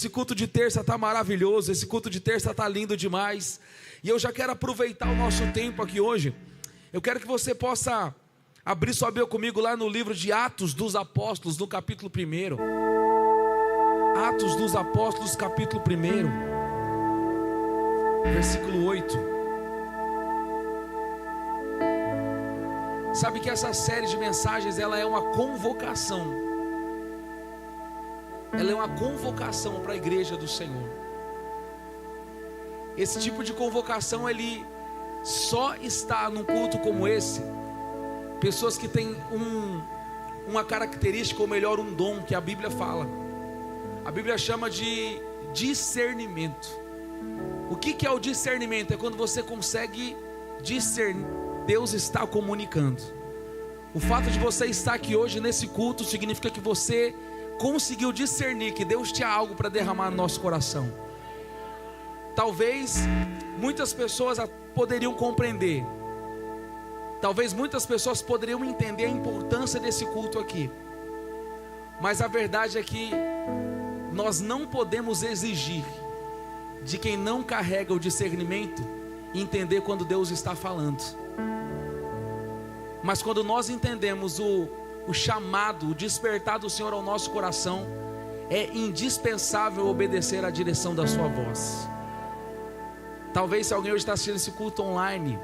Esse culto de terça está maravilhoso, esse culto de terça está lindo demais. E eu já quero aproveitar o nosso tempo aqui hoje. Eu quero que você possa abrir sua Bíblia comigo lá no livro de Atos dos Apóstolos, no capítulo 1. Atos dos Apóstolos, capítulo 1, versículo 8. Sabe que essa série de mensagens, ela é uma convocação. Ela é uma convocação para a igreja do Senhor. Esse tipo de convocação, ele só está num culto como esse, pessoas que têm uma característica, ou melhor, um dom, que a Bíblia fala. A Bíblia chama de discernimento. O que é o discernimento? É quando você consegue discernir. Deus está comunicando. O fato de você estar aqui hoje nesse culto significa que você conseguiu discernir que Deus tinha algo para derramar no nosso coração. Talvez muitas pessoas poderiam compreender, talvez muitas pessoas poderiam entender a importância desse culto aqui, mas a verdade é que nós não podemos exigir de quem não carrega o discernimento entender quando Deus está falando. Mas quando nós entendemos o chamado, o despertar do Senhor ao nosso coração, é indispensável obedecer à direção da sua voz. Talvez se alguém hoje está assistindo esse culto online,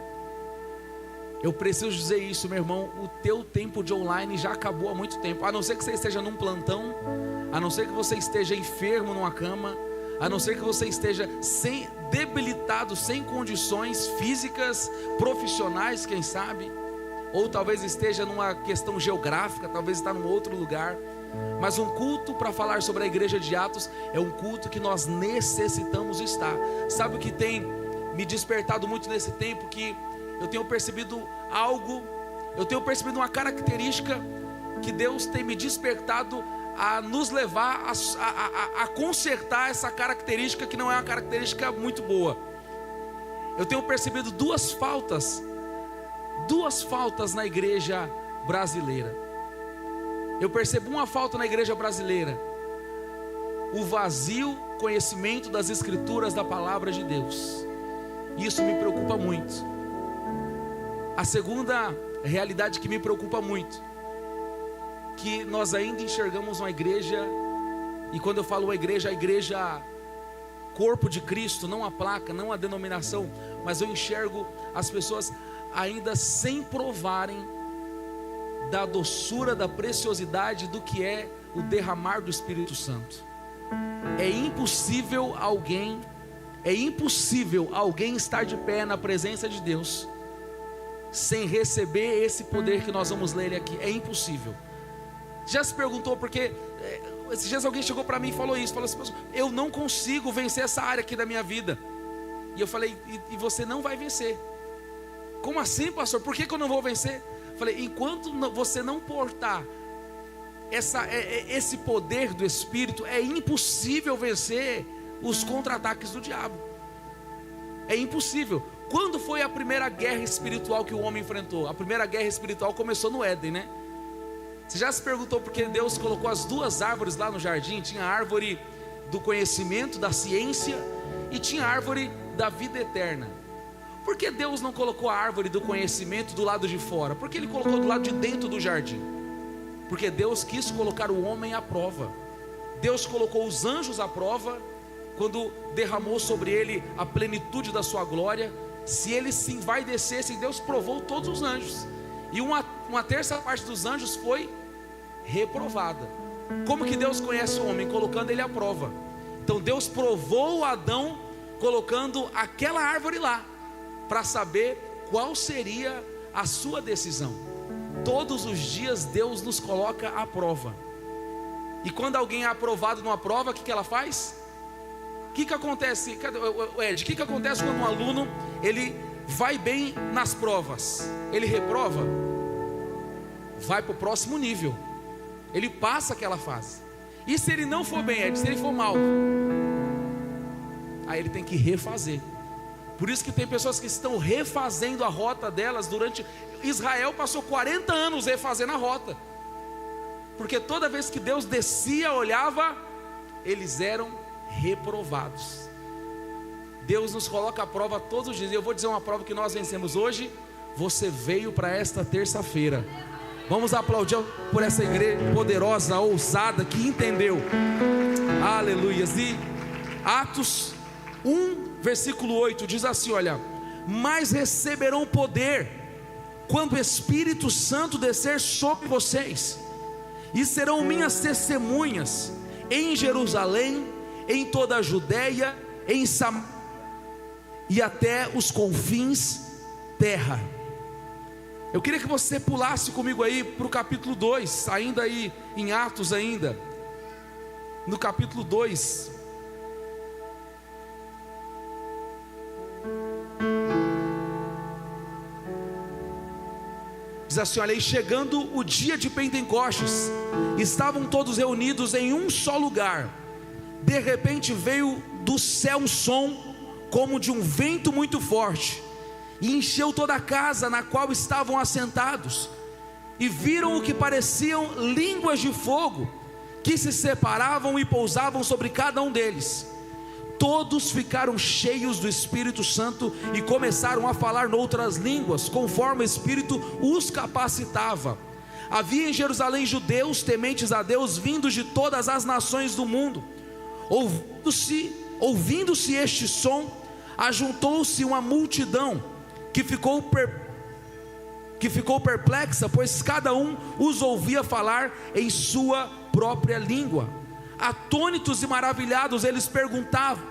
eu preciso dizer isso, meu irmão, o teu tempo de online já acabou há muito tempo. A não ser que você esteja num plantão, a não ser que você esteja enfermo numa cama, a não ser que você esteja debilitado, sem condições físicas, profissionais, quem sabe, ou talvez esteja numa questão geográfica, talvez está num outro lugar. Mas um culto para falar sobre a igreja de Atos é um culto que nós necessitamos estar. Sabe o que tem me despertado muito nesse tempo? Que eu tenho percebido algo, eu tenho percebido uma característica que Deus tem me despertado a nos levar a consertar essa característica que não é uma característica muito boa. Eu tenho percebido duas faltas na igreja brasileira. Eu percebo uma falta na igreja brasileira: o vazio conhecimento das escrituras, da palavra de Deus. Isso me preocupa muito. A segunda realidade que me preocupa muito, que nós ainda enxergamos uma igreja, e quando eu falo a igreja corpo de Cristo, não a placa, não a denominação, mas eu enxergo as pessoas ainda sem provarem da doçura, da preciosidade do que é o derramar do Espírito Santo. É impossível alguém estar de pé na presença de Deus sem receber esse poder que nós vamos ler aqui. É impossível. Já se perguntou porque esses dias alguém chegou para mim e falou isso, falou assim: eu não consigo vencer essa área aqui da minha vida. E eu falei: e você não vai vencer. Como assim, pastor? Por que eu não vou vencer? Falei: enquanto você não portar esse poder do Espírito, é impossível vencer os contra-ataques do diabo. É impossível. Quando foi a primeira guerra espiritual que o homem enfrentou? A primeira guerra espiritual começou no Éden, né? Você já se perguntou por que Deus colocou as duas árvores lá no jardim? Tinha a árvore do conhecimento, da ciência, e tinha a árvore da vida eterna. Por que Deus não colocou a árvore do conhecimento do lado de fora? Por que Ele colocou do lado de dentro do jardim? Porque Deus quis colocar o homem à prova. Deus colocou os anjos à prova, quando derramou sobre ele a plenitude da sua glória. Se ele se envaidecesse, Deus provou todos os anjos, e uma terça parte dos anjos foi reprovada. Como que Deus conhece o homem? Colocando ele à prova. Então Deus provou Adão, colocando aquela árvore lá, para saber qual seria a sua decisão. Todos os dias Deus nos coloca à prova. E quando alguém é aprovado numa prova, o que ela faz? O que acontece? Ed, o que acontece quando um aluno ele vai bem nas provas? Ele reprova? Vai para o próximo nível. Ele passa aquela fase. E se ele não for bem, Ed, se ele for mal, aí ele tem que refazer. Por isso que tem pessoas que estão refazendo a rota delas durante... Israel passou 40 anos refazendo a rota, porque toda vez que Deus descia, olhava, eles eram reprovados. Deus nos coloca à prova todos os dias. Eu vou dizer uma prova que nós vencemos hoje. Você veio para esta terça-feira. Vamos aplaudir por essa igreja poderosa, ousada, que entendeu. Aleluias. E Atos 1, versículo 8 diz assim, olha: mas receberão poder quando o Espírito Santo descer sobre vocês, e serão minhas testemunhas em Jerusalém, em toda a Judeia, em Samaria e até os confins terra. Eu queria que você pulasse comigo aí para o capítulo 2, ainda aí em Atos ainda, no capítulo 2. Diz assim, olha, e chegando o dia de Pentecostes, estavam todos reunidos em um só lugar. De repente veio do céu um som, como de um vento muito forte, e encheu toda a casa na qual estavam assentados, e viram o que pareciam línguas de fogo, que se separavam e pousavam sobre cada um deles. Todos ficaram cheios do Espírito Santo e começaram a falar noutras línguas, conforme o Espírito os capacitava. Havia em Jerusalém judeus tementes a Deus, vindos de todas as nações do mundo. Ouvindo-se este som, ajuntou-se uma multidão que ficou perplexa, pois cada um os ouvia falar em sua própria língua. Atônitos e maravilhados, eles perguntavam: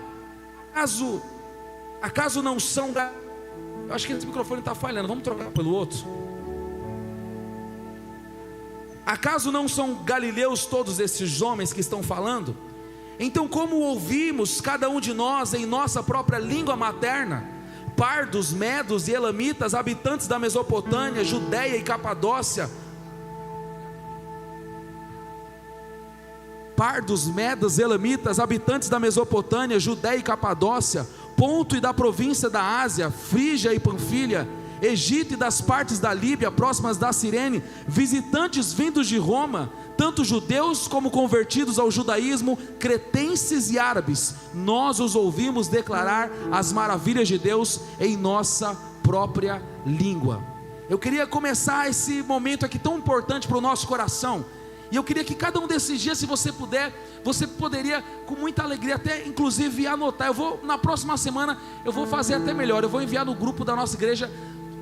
acaso não são... Eu acho que esse microfone está falhando, vamos trocar pelo outro. Acaso não são galileus todos esses homens que estão falando? Então como ouvimos cada um de nós em nossa própria língua materna? Pardos, medos e elamitas, habitantes da Mesopotâmia, Judeia e Capadócia, pardos, medas, elamitas, habitantes da Mesopotâmia, Judeia e Capadócia, Ponto e da província da Ásia, Frígia e Panfilha, Egito e das partes da Líbia, próximas da Cirene, visitantes vindos de Roma, tanto judeus como convertidos ao judaísmo, cretenses e árabes, nós os ouvimos declarar as maravilhas de Deus em nossa própria língua. Eu queria começar esse momento aqui tão importante para o nosso coração, e eu queria que cada um desses dias, se você puder, você poderia com muita alegria, até inclusive anotar. Na próxima semana eu vou fazer até melhor, eu vou enviar no grupo da nossa igreja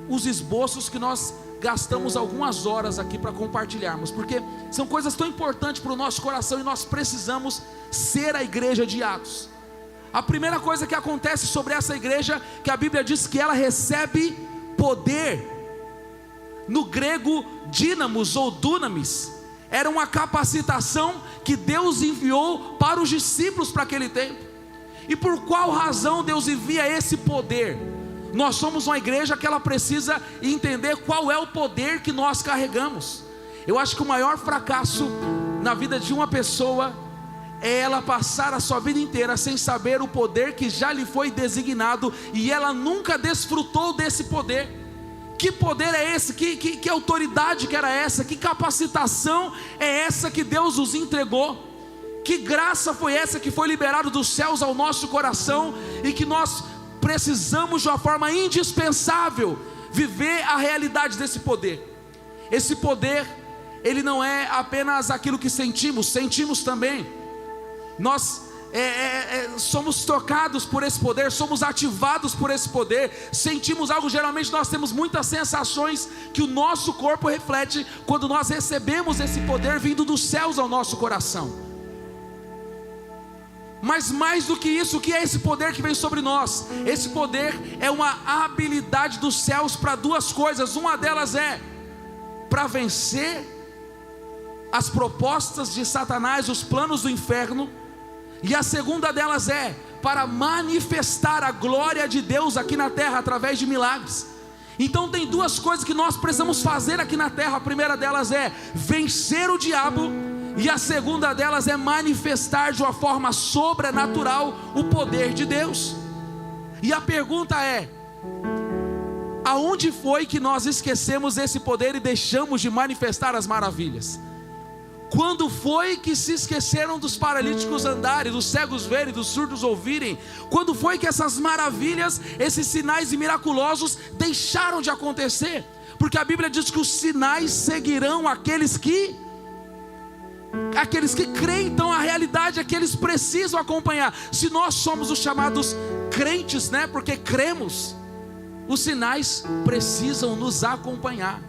os esboços que nós gastamos algumas horas aqui para compartilharmos, porque são coisas tão importantes para o nosso coração, e nós precisamos ser a igreja de Atos. A primeira coisa que acontece sobre essa igreja, que a Bíblia diz que ela recebe poder. No grego, dínamos ou dunamis, era uma capacitação que Deus enviou para os discípulos para aquele tempo. E por qual razão Deus envia esse poder? Nós somos uma igreja que ela precisa entender qual é o poder que nós carregamos. Eu acho que o maior fracasso na vida de uma pessoa é ela passar a sua vida inteira sem saber o poder que já lhe foi designado, e ela nunca desfrutou desse poder. Que poder é esse? Que autoridade que era essa? Que capacitação é essa que Deus nos entregou? Que graça foi essa que foi liberada dos céus ao nosso coração, e que nós precisamos de uma forma indispensável viver a realidade desse poder. Esse poder, ele não é apenas aquilo que sentimos também. Nós somos tocados por esse poder, somos ativados por esse poder, sentimos algo. Geralmente nós temos muitas sensações que o nosso corpo reflete quando nós recebemos esse poder vindo dos céus ao nosso coração. Mas mais do que isso, o que é esse poder que vem sobre nós? Esse poder é uma habilidade dos céus para duas coisas. Uma delas é para vencer as propostas de Satanás, os planos do inferno. E a segunda delas é para manifestar a glória de Deus aqui na terra através de milagres. Então tem duas coisas que nós precisamos fazer aqui na terra. A primeira delas é vencer o diabo, e a segunda delas é manifestar de uma forma sobrenatural o poder de Deus. E a pergunta é: aonde foi que nós esquecemos esse poder e deixamos de manifestar as maravilhas? Quando foi que se esqueceram dos paralíticos andarem, dos cegos verem, dos surdos ouvirem? Quando foi que essas maravilhas, esses sinais miraculosos deixaram de acontecer? Porque a Bíblia diz que os sinais seguirão aqueles que creem. Então a realidade é que eles precisam acompanhar. Se nós somos os chamados crentes, né? Porque cremos, os sinais precisam nos acompanhar.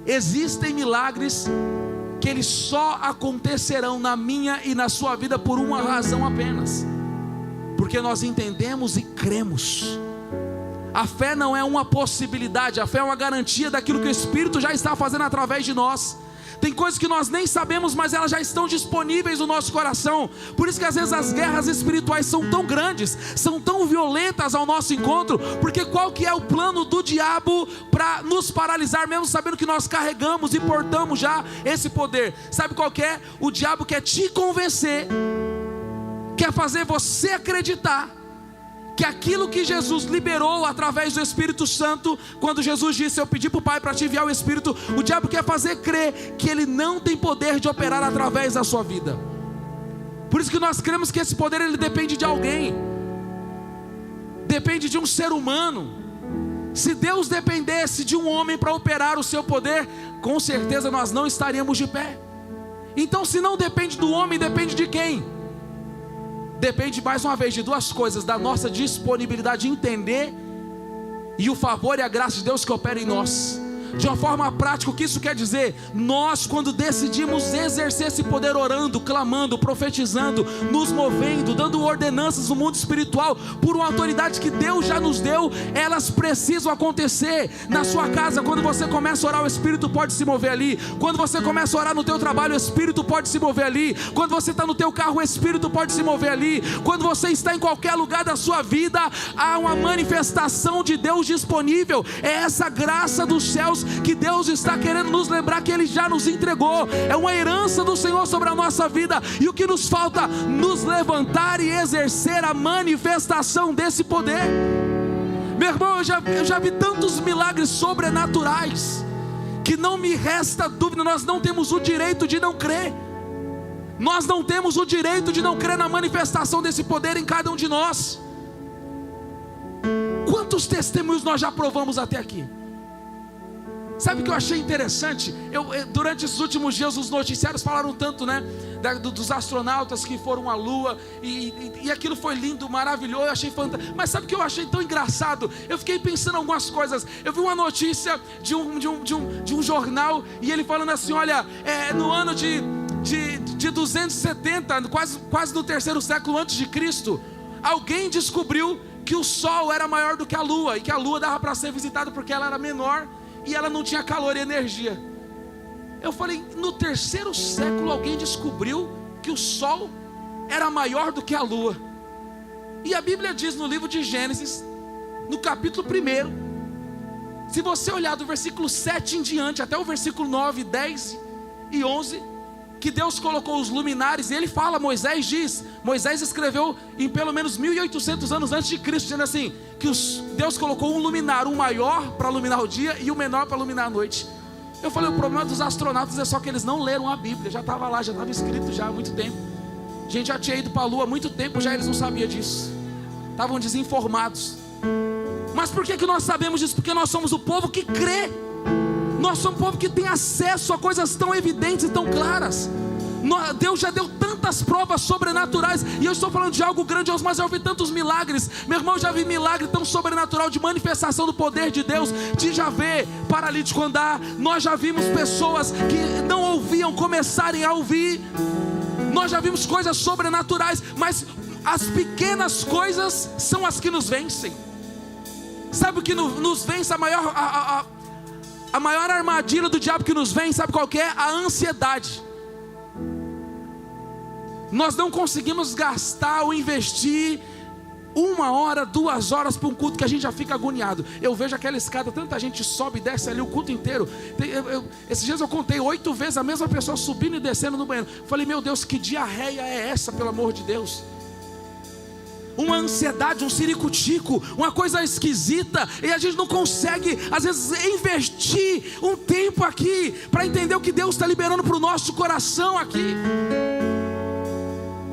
Existem milagres que eles só acontecerão na minha e na sua vida por uma razão apenas: porque nós entendemos e cremos. A fé não é uma possibilidade, a fé é uma garantia daquilo que o Espírito já está fazendo através de nós. Tem coisas que nós nem sabemos, mas elas já estão disponíveis no nosso coração. Por isso que às vezes as guerras espirituais são tão grandes, são tão violentas ao nosso encontro. Porque qual que é o plano do diabo para nos paralisar, mesmo sabendo que nós carregamos e portamos já esse poder? Sabe qual que é? O diabo quer te convencer, quer fazer você acreditar que aquilo que Jesus liberou através do Espírito Santo, quando Jesus disse: eu pedi para o Pai para te enviar o Espírito, o diabo quer fazer crer que ele não tem poder de operar através da sua vida. Por isso que nós cremos que esse poder ele depende de alguém, depende de um ser humano. Se Deus dependesse de um homem para operar o seu poder, com certeza nós não estaríamos de pé. Então, se não depende do homem, depende de quem? Depende mais uma vez de duas coisas: da nossa disponibilidade de entender e o favor e a graça de Deus que opera em nós. De uma forma prática, o que isso quer dizer? Nós, quando decidimos exercer esse poder orando, clamando, profetizando, nos movendo, dando ordenanças no mundo espiritual, por uma autoridade que Deus já nos deu, elas precisam acontecer. Na sua casa, quando você começa a orar, o Espírito pode se mover ali. Quando você começa a orar no teu trabalho, o Espírito pode se mover ali. Quando você está no teu carro, o Espírito pode se mover ali. Quando você está em qualquer lugar da sua vida, há uma manifestação de Deus disponível. É essa graça dos céus que Deus está querendo nos lembrar que Ele já nos entregou. É uma herança do Senhor sobre a nossa vida. E o que nos falta? Nos levantar e exercer a manifestação desse poder. Meu irmão, eu já vi tantos milagres sobrenaturais que não me resta dúvida, nós não temos o direito de não crer. Nós não temos o direito de não crer na manifestação desse poder em cada um de nós. Quantos testemunhos nós já provamos até aqui? Sabe o que eu achei interessante? Durante esses últimos dias os noticiários falaram tanto, né, dos astronautas que foram à Lua, e aquilo foi lindo, maravilhoso, eu achei fantástico. Mas sabe o que eu achei tão engraçado? Eu fiquei pensando em algumas coisas. Eu vi uma notícia de um jornal, e ele falando assim: olha, no ano de 270, quase no terceiro século antes de Cristo, alguém descobriu que o Sol era maior do que a Lua, e que a Lua dava para ser visitada porque ela era menor e ela não tinha calor e energia. Eu falei: no terceiro século alguém descobriu que o Sol era maior do que a Lua. E a Bíblia diz no livro de Gênesis, no capítulo 1, se você olhar do versículo 7 em diante até o versículo 9, 10 e 11, que Deus colocou os luminares. E ele fala, Moisés escreveu em pelo menos 1800 anos antes de Cristo, dizendo assim, que Deus colocou um luminar, um maior para iluminar o dia e o menor para iluminar a noite. Eu falei: o problema dos astronautas é só que eles não leram a Bíblia. Já estava lá, já estava escrito já há muito tempo. A gente já tinha ido para a Lua há muito tempo, já eles não sabiam disso. Estavam desinformados. Mas por que nós sabemos disso? Porque nós somos o povo que crê. Nós somos um povo que tem acesso a coisas tão evidentes e tão claras. Deus já deu tantas provas sobrenaturais. E eu estou falando de algo grandioso, mas eu vi tantos milagres. Meu irmão, já vi milagre tão sobrenatural de manifestação do poder de Deus, de já ver paralítico andar. Nós já vimos pessoas que não ouviam começarem a ouvir. Nós já vimos coisas sobrenaturais. Mas as pequenas coisas são as que nos vencem. Sabe o que nos vence? A maior armadilha do diabo que nos vem, sabe qual que é? A ansiedade. Nós não conseguimos gastar ou investir 1 hora, 2 horas para um culto que a gente já fica agoniado. Eu vejo aquela escada, tanta gente sobe e desce ali o culto inteiro. Esses dias eu contei 8 vezes a mesma pessoa subindo e descendo no banheiro. Falei: meu Deus, que diarreia é essa, pelo amor de Deus? 1 uma ansiedade, um ciricutico, uma coisa esquisita, e a gente não consegue, às vezes, investir um tempo aqui, para entender o que Deus está liberando para o nosso coração aqui.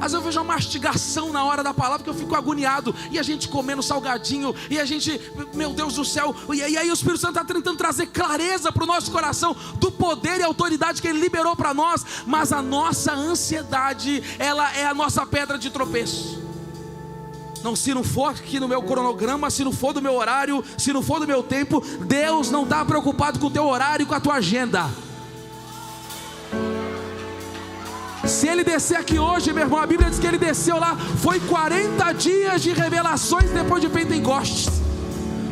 Às vezes eu vejo uma mastigação na hora da palavra, que eu fico agoniado, e a gente comendo salgadinho, e a gente, meu Deus do céu, e aí o Espírito Santo está tentando trazer clareza para o nosso coração, do poder e autoridade que Ele liberou para nós, mas a nossa ansiedade, ela é a nossa pedra de tropeço. Não, se não for aqui no meu cronograma, se não for do meu horário, se não for do meu tempo, Deus não está preocupado com o teu horário e com a tua agenda. Se Ele descer aqui hoje, meu irmão, a Bíblia diz que Ele desceu lá, foi 40 dias de revelações depois de Pentecostes.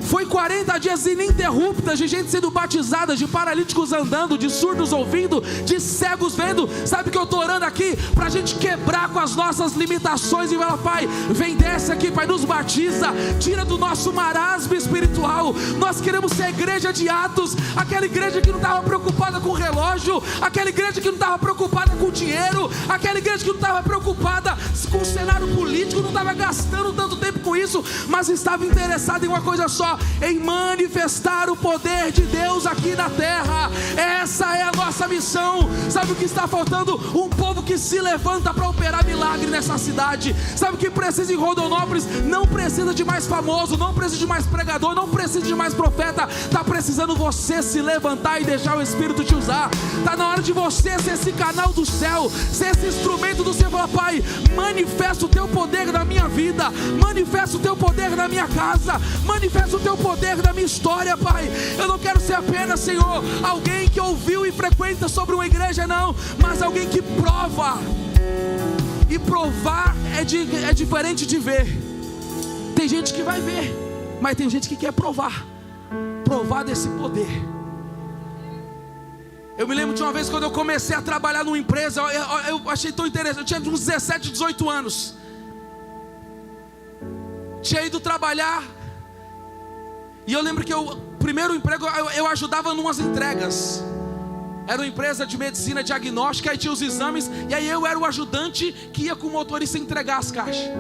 Foi 40 dias ininterruptas de gente sendo batizada, de paralíticos andando, de surdos ouvindo, de cegos vendo. Sabe que eu estou orando aqui para a gente quebrar com as nossas limitações e falar: Pai, vem, desce aqui, Pai, nos batiza, tira do nosso marasmo espiritual. Nós queremos ser a igreja de Atos, aquela igreja que não estava preocupada com o relógio, aquela igreja que não estava preocupada com o dinheiro, aquela igreja que não estava preocupada com o cenário político, não estava gastando tanto tempo com isso, mas estava interessada em uma coisa só: em manifestar o poder de Deus aqui na terra. Essa é a nossa missão. Sabe o que está faltando? Um povo que se levanta para operar milagre nessa cidade. Sabe o que precisa em Rondonópolis? Não precisa de mais famoso, não precisa de mais pregador, não precisa de mais profeta. Está precisando você se levantar e deixar o Espírito te usar. Está na hora de você ser esse canal do céu, ser esse instrumento do céu. Pai, manifesta o teu poder na minha vida, manifesta o teu poder na minha casa, manifesta o teu poder na minha história, Pai. Eu não quero ser apenas, Senhor, alguém que ouviu e frequenta sobre uma igreja, não, mas alguém que prova. E provar é diferente de ver. Tem gente que vai ver, mas tem gente que quer provar desse poder. Eu me lembro de uma vez, quando eu comecei a trabalhar numa empresa, eu achei tão interessante. Eu tinha uns 17, 18 anos, tinha ido trabalhar, e eu lembro que o primeiro emprego eu ajudava numas entregas. Era uma empresa de medicina diagnóstica, aí tinha os exames, e aí eu era o ajudante que ia com o motorista entregar as caixas.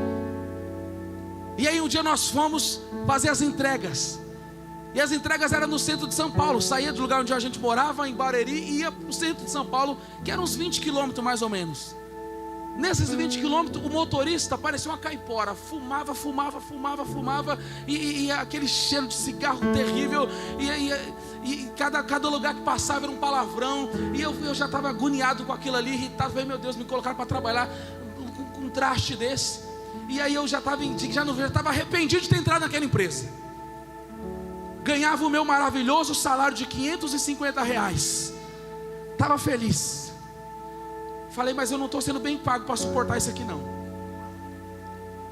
E aí um dia nós fomos fazer as entregas, e as entregas eram no centro de São Paulo. Saía do lugar onde a gente morava, em Barueri, e ia para o centro de São Paulo, que eram uns 20 quilômetros mais ou menos. Nesses 20 quilômetros, o motorista parecia uma caipora, fumava, e aquele cheiro de cigarro terrível, e cada lugar que passava era um palavrão, e eu já estava agoniado com aquilo ali, irritado. Falei: meu Deus, me colocaram para trabalhar com um traste desse. E aí eu já estava arrependido de ter entrado naquela empresa. Ganhava o meu maravilhoso salário de R$550, estava feliz. Falei: mas eu não estou sendo bem pago para suportar isso aqui não.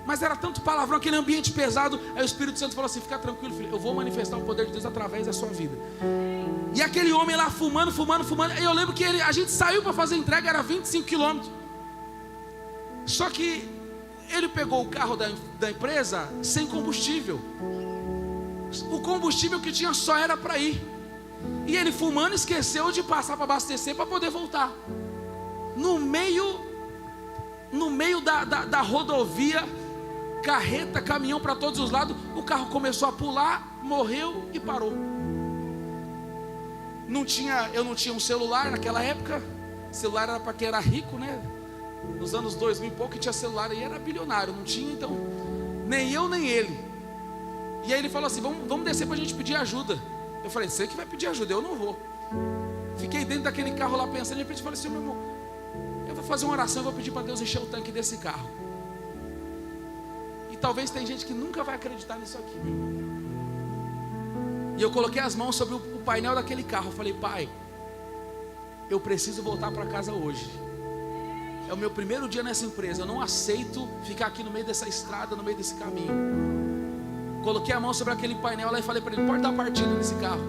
Mas era tanto palavrão, aquele ambiente pesado. Aí o Espírito Santo falou assim: fica tranquilo, filho, eu vou manifestar o poder de Deus através da sua vida. E aquele homem lá fumando. E eu lembro que a gente saiu para fazer entrega, era 25 quilômetros. Só que ele pegou o carro da empresa sem combustível. O combustível que tinha só era para ir. E ele fumando esqueceu de passar para abastecer para poder voltar. No meio da rodovia, carreta, caminhão para todos os lados, o carro começou a pular, morreu e parou. Eu não tinha um celular naquela época. Celular era para quem era rico, né? Nos anos 2000 e pouco que tinha celular, e era bilionário. Não tinha, então, nem eu nem ele. E aí ele falou assim: vamos descer para a gente pedir ajuda. Eu falei: você que vai pedir ajuda, eu não vou. Fiquei dentro daquele carro lá pensando. De repente falei assim: meu irmão, eu vou fazer uma oração, eu vou pedir para Deus encher o tanque desse carro. E talvez tem gente que nunca vai acreditar nisso aqui. E eu coloquei as mãos sobre o painel daquele carro. Eu falei: Pai, eu preciso voltar para casa hoje. É o meu primeiro dia nessa empresa. Eu não aceito ficar aqui no meio dessa estrada, no meio desse caminho. Coloquei a mão sobre aquele painel lá e falei para ele: pode dar partida nesse carro.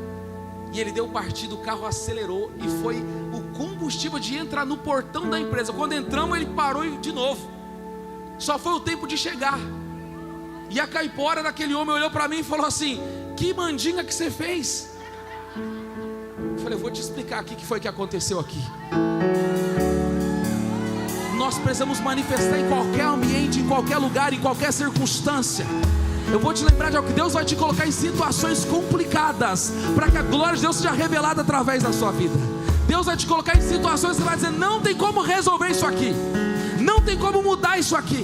E ele deu partida, o carro acelerou, e foi o combustível de entrar no portão da empresa. Quando entramos, ele parou de novo. Só foi o tempo de chegar. E a caipora daquele homem olhou para mim e falou assim: que mandinga que você fez? Eu falei: eu vou te explicar aqui o que foi que aconteceu aqui. nós precisamos manifestar em qualquer ambiente, em qualquer lugar, em qualquer circunstância. Eu vou te lembrar de algo, que Deus vai te colocar em situações complicadas, para que a glória de Deus seja revelada através da sua vida. Deus vai te colocar em situações que você vai dizer: não tem como resolver isso aqui, não tem como mudar isso aqui,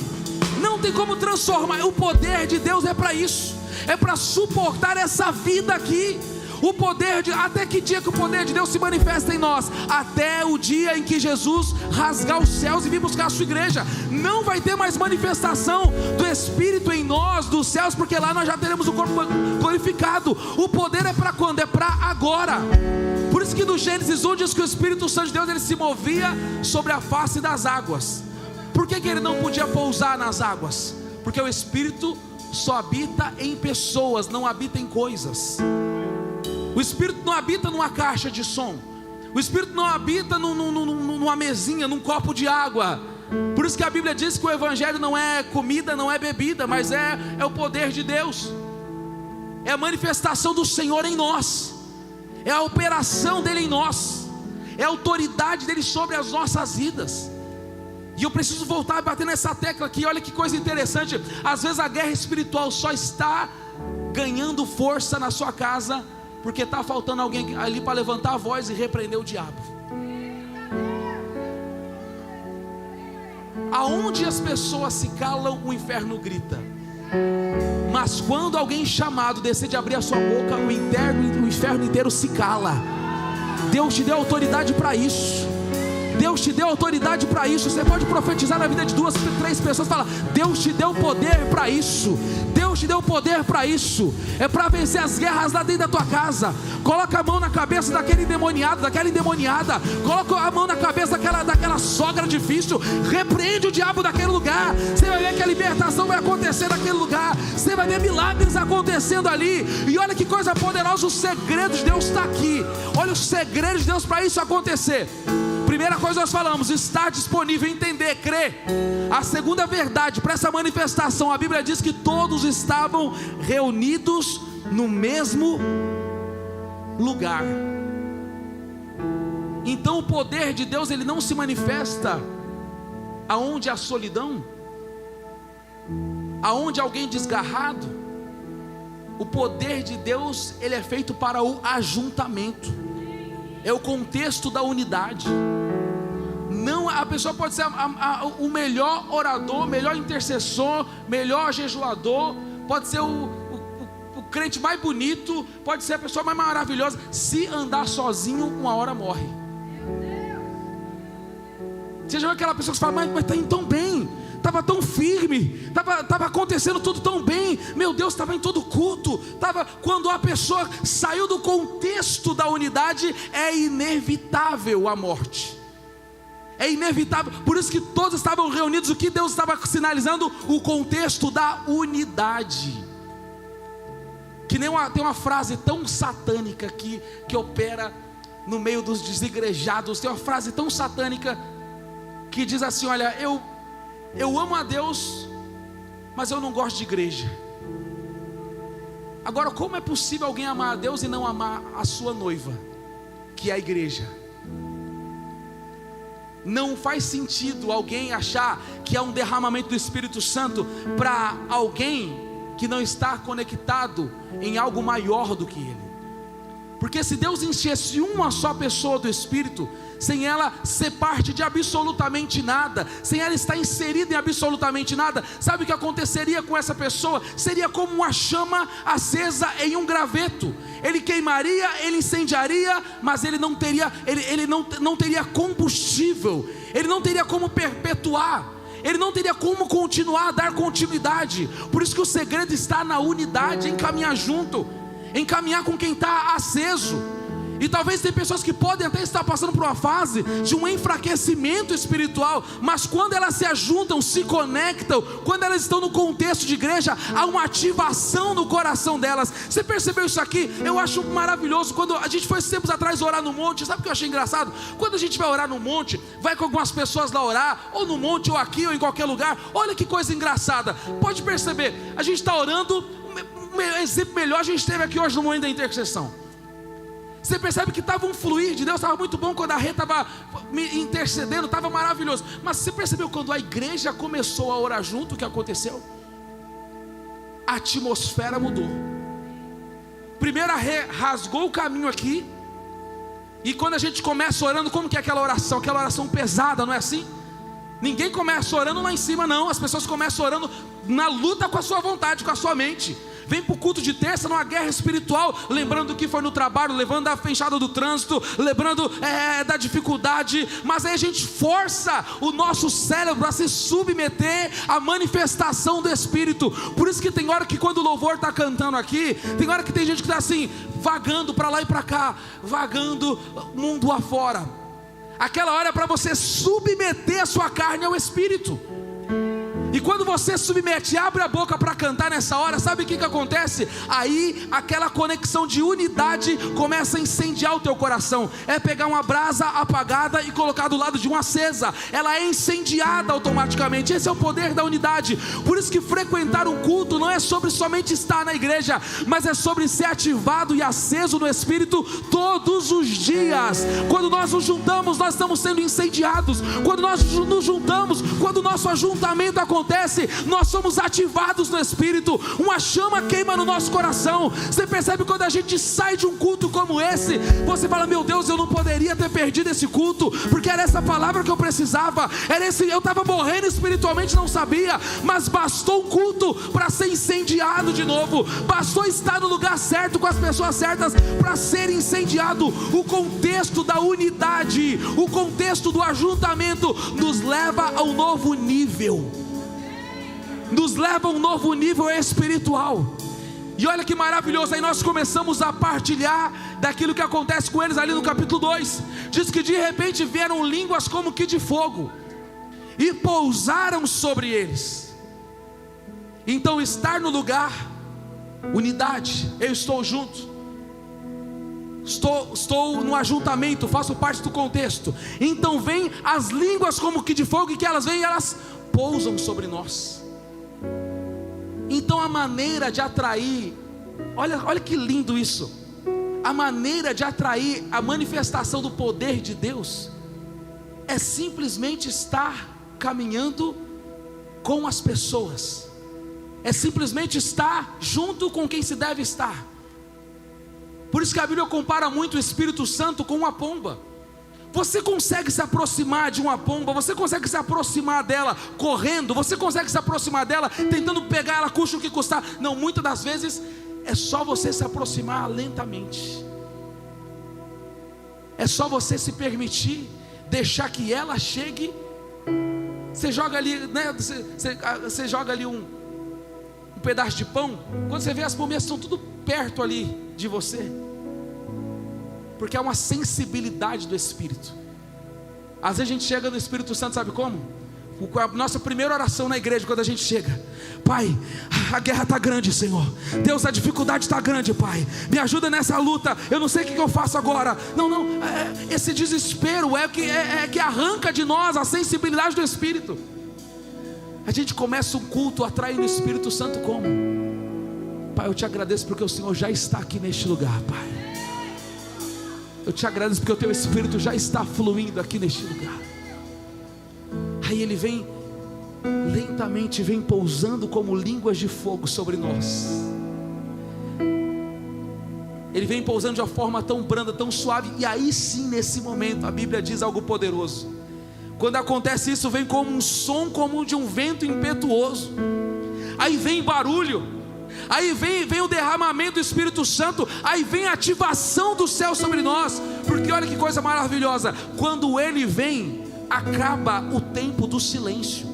não tem como transformar. O poder de Deus é para isso, é para suportar essa vida aqui. O poder de, até que dia que o poder de Deus se manifesta em nós? Até o dia em que Jesus rasgar os céus e vir buscar a sua igreja. Não vai ter mais manifestação do Espírito em nós, dos céus, porque lá nós já teremos o corpo glorificado. O poder é para quando? É para agora. Por isso que no Gênesis 1 diz que o Espírito Santo de Deus, ele se movia sobre a face das águas. Por que ele não podia pousar nas águas? Porque o Espírito só habita em pessoas, não habita em coisas. O Espírito não habita numa caixa de som. O Espírito não habita numa mesinha, num copo de água. Por isso que a Bíblia diz que o Evangelho não é comida, não é bebida, mas é o poder de Deus. É a manifestação do Senhor em nós. É a operação dele em nós. É a autoridade dele sobre as nossas vidas. E eu preciso voltar a bater nessa tecla aqui. Olha que coisa interessante. Às vezes a guerra espiritual só está ganhando força na sua casa porque está faltando alguém ali para levantar a voz e repreender o diabo. Aonde as pessoas se calam, o inferno grita. Mas quando alguém chamado decide abrir a sua boca, o inferno inteiro se cala. Deus te deu autoridade para isso. Deus te deu autoridade para isso. Você pode profetizar na vida de 2, 3 pessoas. Fala: Deus te deu poder para isso. Deus te deu poder para isso. É para vencer as guerras lá dentro da tua casa. Coloca a mão na cabeça daquele endemoniado, daquela endemoniada. Coloca a mão na cabeça daquela sogra difícil. Repreende o diabo daquele lugar. Você vai ver que a libertação vai acontecer naquele lugar. Você vai ver milagres acontecendo ali. E olha que coisa poderosa. O segredo de Deus está aqui. Olha o segredo de Deus para isso acontecer. Primeira coisa nós falamos: estar disponível, entender, crer. A segunda verdade para essa manifestação, a Bíblia diz que todos estavam reunidos no mesmo lugar. Então o poder de Deus, ele não se manifesta aonde há solidão, aonde alguém desgarrado. O poder de Deus, ele é feito para o ajuntamento. É o contexto da unidade. Não, a pessoa pode ser o melhor orador, melhor intercessor, melhor jejuador, pode ser o crente mais bonito, pode ser a pessoa mais maravilhosa. Se andar sozinho, uma hora morre. Você já viu aquela pessoa que fala: mas está indo tão bem, estava tão firme, estava acontecendo tudo tão bem, meu Deus, estava em todo culto. Quando a pessoa saiu do contexto da unidade, é inevitável a morte. É inevitável. Por isso que todos estavam reunidos. O que Deus estava sinalizando? O contexto da unidade. Que nem tem uma frase tão satânica que opera no meio dos desigrejados. Tem uma frase tão satânica que diz assim: olha, eu amo a Deus, mas eu não gosto de igreja. Agora, como é possível alguém amar a Deus e não amar a sua noiva, que é a igreja? Não faz sentido alguém achar que há um derramamento do Espírito Santo para alguém que não está conectado em algo maior do que ele. Porque se Deus enchesse uma só pessoa do Espírito, sem ela ser parte de absolutamente nada, sem ela estar inserida em absolutamente nada, sabe o que aconteceria com essa pessoa? Seria como uma chama acesa em um graveto. Ele queimaria, ele incendiaria, mas ele não teria, ele não teria combustível, ele não teria como perpetuar, ele não teria como continuar a dar continuidade. Por isso que o segredo está na unidade, em caminhar junto, em caminhar com quem está aceso. E talvez tem pessoas que podem até estar passando por uma fase de um enfraquecimento espiritual, mas quando elas se ajuntam, se conectam, quando elas estão no contexto de igreja, há uma ativação no coração delas. Você percebeu isso aqui? Eu acho maravilhoso. Quando a gente foi tempos atrás orar no monte, sabe o que eu achei engraçado? Quando a gente vai orar no monte, vai com algumas pessoas lá orar, ou no monte, ou aqui, ou em qualquer lugar. Olha que coisa engraçada. Pode perceber, a gente está orando. Um exemplo melhor a gente teve aqui hoje no momento da intercessão. Você percebe que estava um fluir de Deus, estava muito bom quando a Rê estava me intercedendo, estava maravilhoso. Mas você percebeu quando a igreja começou a orar junto, o que aconteceu? A atmosfera mudou. Primeiro a Rê rasgou o caminho aqui. E quando a gente começa orando, como que é aquela oração? Aquela oração pesada, não é assim? Ninguém começa orando lá em cima não. As pessoas começam orando na luta com a sua vontade, com a sua mente. Vem para o culto de terça numa guerra espiritual, lembrando do que foi no trabalho, lembrando da fechada do trânsito, lembrando da dificuldade. Mas aí a gente força o nosso cérebro a se submeter à manifestação do Espírito. Por isso que tem hora que quando o louvor está cantando aqui, tem hora que tem gente que está assim, vagando para lá e para cá, vagando mundo afora. Aquela hora é para você submeter a sua carne ao Espírito. E quando você submete, abre a boca para cantar nessa hora, sabe o que acontece? Aí aquela conexão de unidade começa a incendiar o teu coração. É pegar uma brasa apagada e colocar do lado de uma acesa. Ela é incendiada automaticamente. Esse é o poder da unidade. Por isso que frequentar um culto não é sobre somente estar na igreja, mas é sobre ser ativado e aceso no Espírito todos os dias. Quando nós nos juntamos, nós estamos sendo incendiados. Quando nós nos juntamos, quando o nosso ajuntamento acontece, nós somos ativados no Espírito. Uma chama queima no nosso coração. Você percebe quando a gente sai de um culto como esse, você fala, meu Deus, eu não poderia ter perdido esse culto, porque era essa palavra que eu precisava, eu estava morrendo espiritualmente, não sabia, mas bastou um culto para ser incendiado de novo, bastou estar no lugar certo, com as pessoas certas, para ser incendiado. O contexto da unidade, o contexto do ajuntamento nos leva a um novo nível, nos leva a um novo nível espiritual. E olha que maravilhoso, aí nós começamos a partilhar daquilo que acontece com eles ali no capítulo 2. Diz que de repente vieram línguas como que de fogo e pousaram sobre eles. Então estar no lugar, unidade, eu estou junto, estou no ajuntamento, faço parte do contexto. Então vem as línguas como que de fogo, e que elas vêm e elas pousam sobre nós. Então a maneira de atrair, olha que lindo isso, a maneira de atrair a manifestação do poder de Deus é simplesmente estar caminhando com as pessoas, é simplesmente estar junto com quem se deve estar. Por isso que a Bíblia compara muito o Espírito Santo com uma pomba. Você consegue se aproximar de uma pomba, você consegue se aproximar dela correndo, você consegue se aproximar dela tentando pegar ela, custe o que custar? Não, muitas das vezes é só você se aproximar lentamente, é só você se permitir, deixar que ela chegue. Você joga ali, né? Você joga ali um pedaço de pão, quando você vê, as pombinhas estão tudo perto ali de você, porque é uma sensibilidade do Espírito. Às vezes a gente chega no Espírito Santo, sabe como? A nossa primeira oração na igreja, quando a gente chega: Pai, a guerra está grande, Senhor. Deus, a dificuldade está grande, Pai. Me ajuda nessa luta, eu não sei o que eu faço agora. Não, esse desespero é que arranca de nós a sensibilidade do Espírito. A gente começa um culto atraindo o Espírito Santo como? Pai, eu te agradeço porque o Senhor já está aqui neste lugar, Pai. Eu te agradeço porque o teu Espírito já está fluindo aqui neste lugar. Aí ele vem lentamente, vem pousando como línguas de fogo sobre nós. Ele vem pousando de uma forma tão branda, tão suave. E aí sim, nesse momento, a Bíblia diz algo poderoso. Quando acontece isso, vem como um som, como de um vento impetuoso. Aí vem barulho. Aí vem o derramamento do Espírito Santo. Aí vem a ativação do céu sobre nós. Porque olha que coisa maravilhosa, quando ele vem, acaba o tempo do silêncio.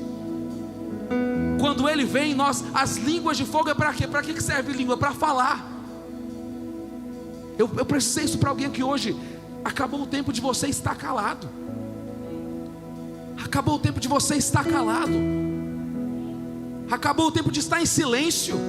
Quando ele vem, as línguas de fogo é para quê? Para que serve língua? Para falar. Eu precisei isso para alguém aqui hoje. Acabou o tempo de você estar calado. Acabou o tempo de você estar calado. Acabou o tempo de estar em silêncio.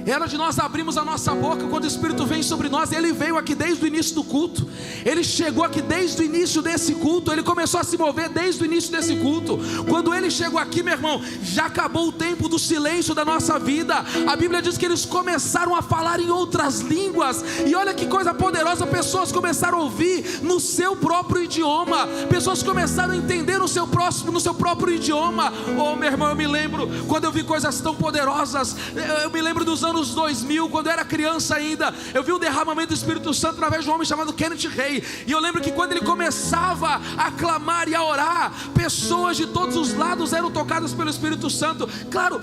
É hora de nós abrirmos a nossa boca quando o Espírito vem sobre nós. Ele veio aqui desde o início do culto. Ele chegou aqui desde o início desse culto. Ele começou a se mover desde o início desse culto. Quando ele chegou aqui, meu irmão, já acabou o tempo do silêncio da nossa vida. A Bíblia diz que eles começaram a falar em outras línguas. E olha que coisa poderosa, pessoas começaram a ouvir no seu próprio idioma. Pessoas começaram a entender no seu próprio idioma. Oh, meu irmão, eu me lembro quando eu vi coisas tão poderosas. Eu me lembro dos anos 2000, quando eu era criança ainda. Eu vi o derramamento do Espírito Santo através de um homem chamado Kenneth Rey. E eu lembro que quando ele começava a clamar e a orar, pessoas de todos os lados eram tocadas pelo Espírito Santo. Claro,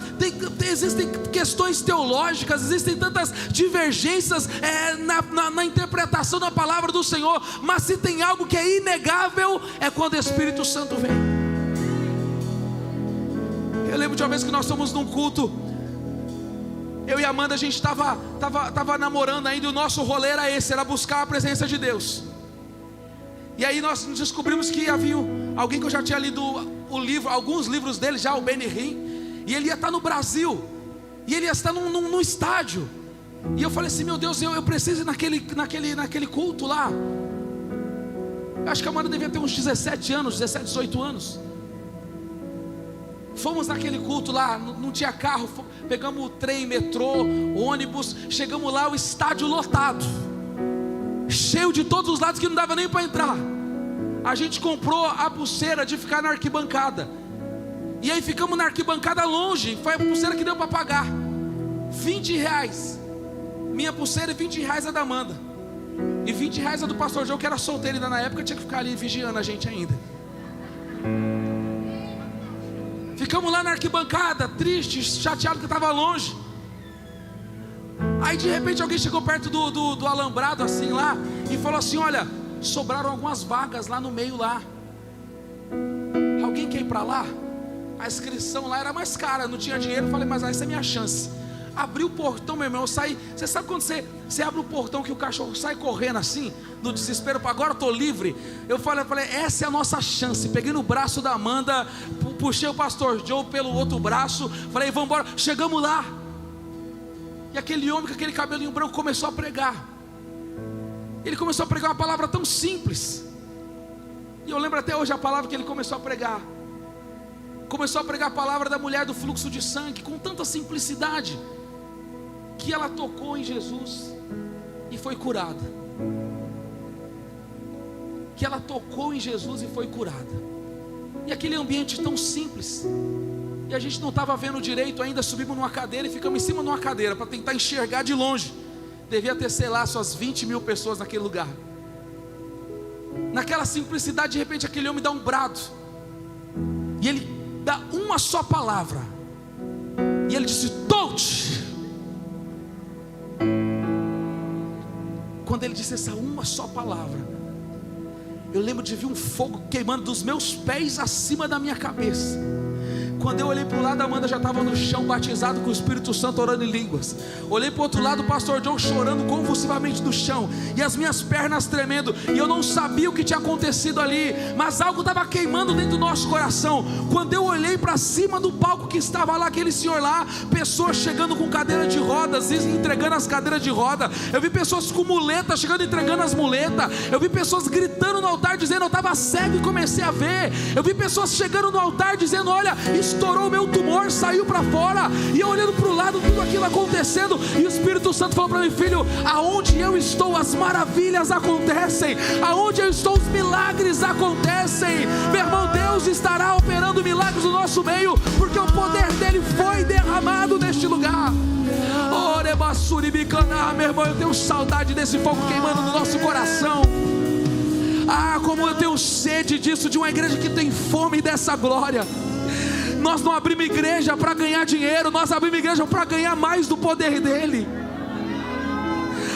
existem questões teológicas, existem tantas divergências na interpretação da palavra do Senhor, mas se tem algo que é inegável, é quando o Espírito Santo vem. Eu lembro de uma vez que nós fomos num culto. Eu e a Amanda, a gente estava namorando ainda, e o nosso rolê era esse, era buscar a presença de Deus. E aí nós descobrimos que havia alguém que eu já tinha lido alguns livros dele já, o Benny Hinn, e ele ia estar no Brasil, e ele ia estar num estádio. E eu falei assim, meu Deus, eu preciso ir naquele culto lá. Eu acho que a Amanda devia ter uns 17 anos, 17, 18 anos. Fomos naquele culto lá, não tinha carro, pegamos o trem, metrô, ônibus, chegamos lá, o estádio lotado, cheio de todos os lados que não dava nem para entrar. A gente comprou a pulseira de ficar na arquibancada, e aí ficamos na arquibancada longe. Foi a pulseira que deu para pagar, R$20, minha pulseira, e R$20 a da Amanda, e R$20 a do pastor João, que era solteiro ainda na época, tinha que ficar ali vigiando a gente ainda. Ficamos lá na arquibancada, tristes, chateados que estava longe. Aí de repente alguém chegou perto do alambrado assim lá, e falou assim, olha, sobraram algumas vagas lá no meio lá. Alguém quer ir para lá? A inscrição lá era mais cara, não tinha dinheiro. Eu falei, mas essa é a minha chance. Abri o portão, meu irmão, eu saí. Você sabe quando você abre o portão que o cachorro sai correndo assim, no desespero, agora eu estou livre. Eu falei, essa é a nossa chance. Peguei no braço da Amanda, puxei o pastor Joe pelo outro braço, falei, vamos embora. Chegamos lá, e aquele homem com aquele cabelinho branco começou a pregar. Ele começou a pregar uma palavra tão simples, e eu lembro até hoje a palavra que ele começou a pregar. Começou a pregar a palavra da mulher do fluxo de sangue, com tanta simplicidade, que ela tocou em Jesus e foi curada. Que ela tocou em Jesus e foi curada. E aquele ambiente tão simples, e a gente não estava vendo direito ainda. Subimos numa cadeira e ficamos em cima de uma cadeira para tentar enxergar de longe. Devia ter, sei lá, suas 20 mil pessoas naquele lugar. Naquela simplicidade, de repente aquele homem dá um brado, e ele dá uma só palavra, e ele disse, touch. Quando ele disse essa uma só palavra, eu lembro de ver um fogo queimando dos meus pés acima da minha cabeça. Quando eu olhei para o lado, a Amanda já estava no chão, batizado com o Espírito Santo, orando em línguas. Olhei para o outro lado, o pastor John chorando convulsivamente no chão, e as minhas pernas tremendo, e eu não sabia o que tinha acontecido ali, mas algo estava queimando dentro do nosso coração. Quando eu olhei para cima do palco que estava lá, aquele senhor lá, pessoas chegando com cadeira de rodas, entregando as cadeiras de roda. Eu vi pessoas com muletas chegando, entregando as muletas. Eu vi pessoas gritando no altar, dizendo, eu estava cego e comecei a ver. Eu vi pessoas chegando no altar, dizendo, olha, estourou o meu tumor, saiu para fora. E eu olhando para o lado, tudo aquilo acontecendo, e o Espírito Santo falou para mim, filho, aonde eu estou as maravilhas acontecem, aonde eu estou os milagres acontecem. Meu irmão, Deus estará operando milagres no nosso meio, porque o poder dele foi derramado neste lugar. Meu irmão, eu tenho saudade desse fogo queimando no nosso coração. Ah, como eu tenho sede disso, de uma igreja que tem fome dessa glória. Nós não abrimos igreja para ganhar dinheiro, nós abrimos igreja para ganhar mais do poder dele.